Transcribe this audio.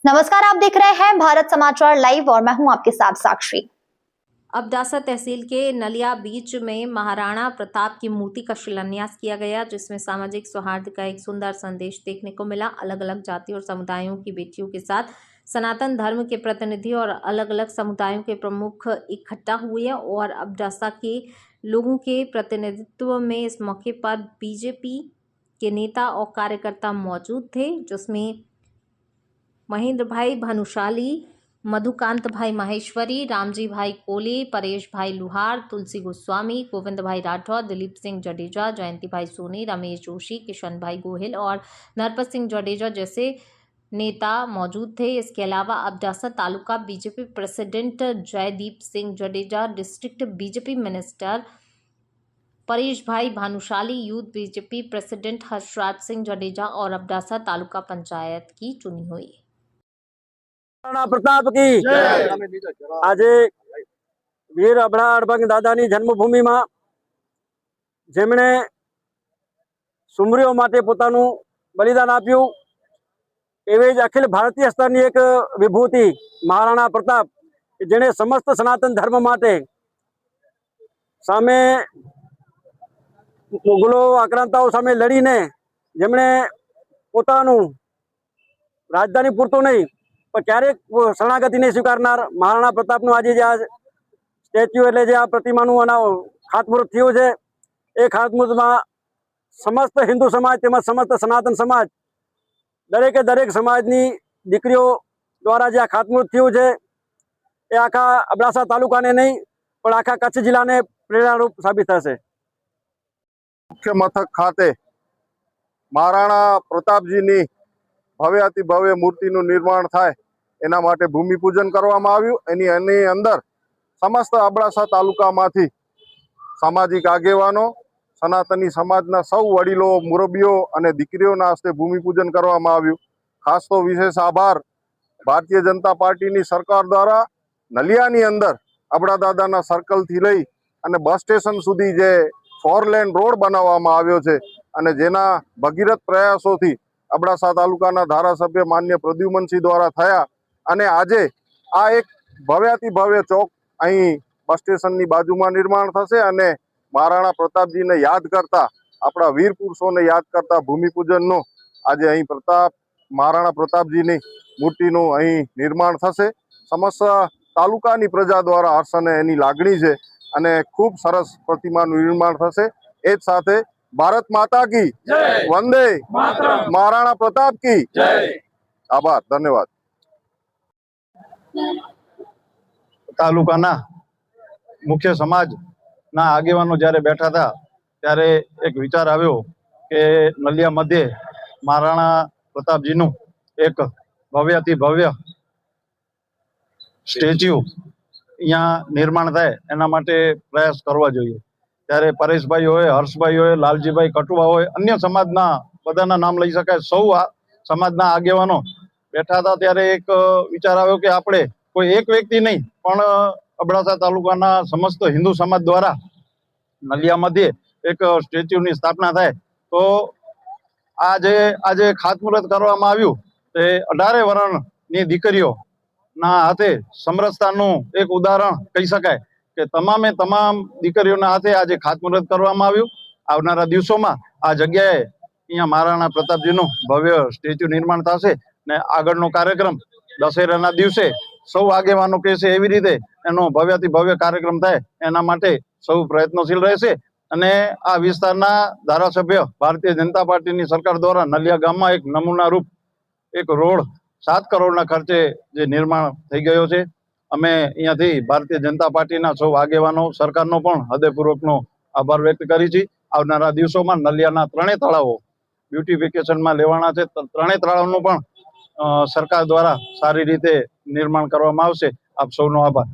नमस्कार, आप देख रहे हैं भारत समाचार लाइव और मैं हूं आपके साथ साक्षी। अबडासा तहसील के नलिया बीच में महाराणा प्रताप की मूर्ति का शिलान्यास किया गया, जिसमें सामाजिक सौहार्द का एक सुंदर संदेश देखने को मिला। अलग अलग जाति और समुदायों की बेटियों के साथ सनातन धर्म के प्रतिनिधि और अलग अलग समुदायों के प्रमुख इकट्ठा हुए और अबडासा के लोगों के प्रतिनिधित्व में इस मौके पर बीजेपी के नेता और कार्यकर्ता मौजूद थे, जिसमें महेंद्र भाई भानुशाली, मधुकांत भाई माहेश्वरी, रामजी भाई कोले, परेश भाई लुहार, तुलसी गोस्वामी, गोविंद भाई राठौर, दिलीप सिंह जडेजा, जयंती भाई सोनी, रमेश जोशी, किशन भाई गोहिल और नरपत सिंह जडेजा जैसे नेता मौजूद थे। इसके अलावा Abdasa taluka BJP president Jaydeep Singh Jadeja, district BJP minister Paresh bhai Bhanushali, youth BJP president Harshraj Singh Jadeja और अबडासा तालुका पंचायत की चुनी हुई। महाराणा प्रताप की आज वीर अबड़ा अड़भंग दादानी जन्मभूमि में जेमणे सुमरीओ माटे पोतानुं बलिदान आप्युं एवी ज अखिल भारतीय स्तरनी एक विभूति महाराणा प्रताप जेणे समस्त सनातन धर्म माटे सामे मुगलो आक्रांताओ सामे लड़ीने जेमणे पोतानुं राजधानी पूरतुं नहीं पण क्यारेक शरणागति नहीं स्वीकारनार महाराणा प्रतापनुं आज जे आ स्टेच्यू एटले जे आ प्रतिमानुं खातमुहूर्त थयुं छे ए खातमुहूर्तमां समस्त हिंदू समाज तेमज समस्त सनातन समाज दरेके दरेक समाजनी दीकरीओ द्वारा जे आ खातमुहूर्त थयुं छे ए आखा अबडासा तालुकाने नहीं पण आखा कच्छ जिल्लाने प्रेरणारूप साबित थशे। मुख्य मथक खाते महाराणा प्रतापजीनी भव्याति भव्य मूर्तिનું निर्माण थाय एना माटे भूमिपूजन करवामां आव्युं। एनी अंदर समस्त अबडासा तालुकामांथी सामाजिक आगेवानो सनातनी समाजना सौ वडीलो मुरब्बीओ अने दीकरीओना हस्ते भूमिपूजन करवामां आव्युं। खास तो विशेष आभार भारतीय जनता पार्टीनी सरकार द्वारा नलियानी अंदर अबड़ा दादाना सर्कलथी लई अने बस स्टेशन सुधी जे 4 लेन रोड बनाववामां आव्यो छे अने जेना भगीरथ प्रयासोथी अबडासा तालुकाना धारासभ्य मान्य प्रद्युमनसिंह द्वारा थया अने आजे आ एक भव्याति भव्य चौक अहीं बस स्टेशननी बाजुमां निर्माण थशे अने महाराणा प्रतापजीने याद करता आपणा वीर पुरुषोने याद करता भूमिपूजननो आजे अहीं महाराणा प्रतापजीनी मूर्तिनुं अहीं निर्माण थशे। समस्त तालुकानी प्रजा द्वारा हर्ष अने एनी लागणी छे अने खूब सरस प्रतिमानुं निर्माण थशे। ए ज साथे भारत माता की वंदे महाराणा प्रताप की आभार, धन्यवाद। तालुकाना मुख्य समाजना आगेवानो ज्यारे बैठा था त्यारे एक विचार आव्यो के नलिया मध्य महाराणा प्रतापजीनुं एक भव्याति भव्य स्टेच्यू अहींया निर्माण थाय एना माटे प्रयास करवा जोईए। त्यारे परेशभाई होय, हर्षभाई होय, लालजीभाई कटुआ होय, अन्य समाजना बधाना नाम लई शकाय, सौ समाजना आगेवानो बैठा था त्यारे एक विचार आव्यो के आपणे कोई एक व्यक्ति नहीं पण अबडासा तालुकाना समस्त हिंदू समाज द्वारा नलिया मध्य एक स्टेच्यूनी स्थापना थाय तो आजे खातमुहूर्त करवामां आव्युं ते 18 वर्षनी दीकरीओ ना हाथे समरसतानुं एक उदाहरण कही शकाय के तमामे तमाम दीकरीओना हाथे आज खातमुहूर्त करवामां आव्युं। आवनारा दिवसोमां आ जग्याए अहींया महाराणा प्रतापजीनुं भव्य स्टेच्यू निर्माण थशे ने आगळनो कार्यक्रम दशेराना दिवसे सौ आगेवानो कहेशे एवी रीते एनो भव्याति भव्य कार्यक्रम थाय एना माटे सौ प्रयत्नशील रहेशे अने आ विस्तारना धारासभ्य भारतीय जनता पार्टीनी सरकार द्वारा नलिया गाममां एक नमूना रूप एक रोड 7 करोड़ना खर्चे जे निर्माण थई गयो छे। अमे अहींयाथी भारतीय जनता पार्टीना सौ आगेवानो सरकारनो पण हृदयपूर्वकनो आभार व्यक्त करी छी। आवनारा दिवसोमां नलियाना 3 तळावो ब्यूटिफिकेशनमां लेवाना छे। 3 तळावनुं पण सरकार द्वारा सारी रीते निर्माण करवामां आवशे। आप सौनो आभार।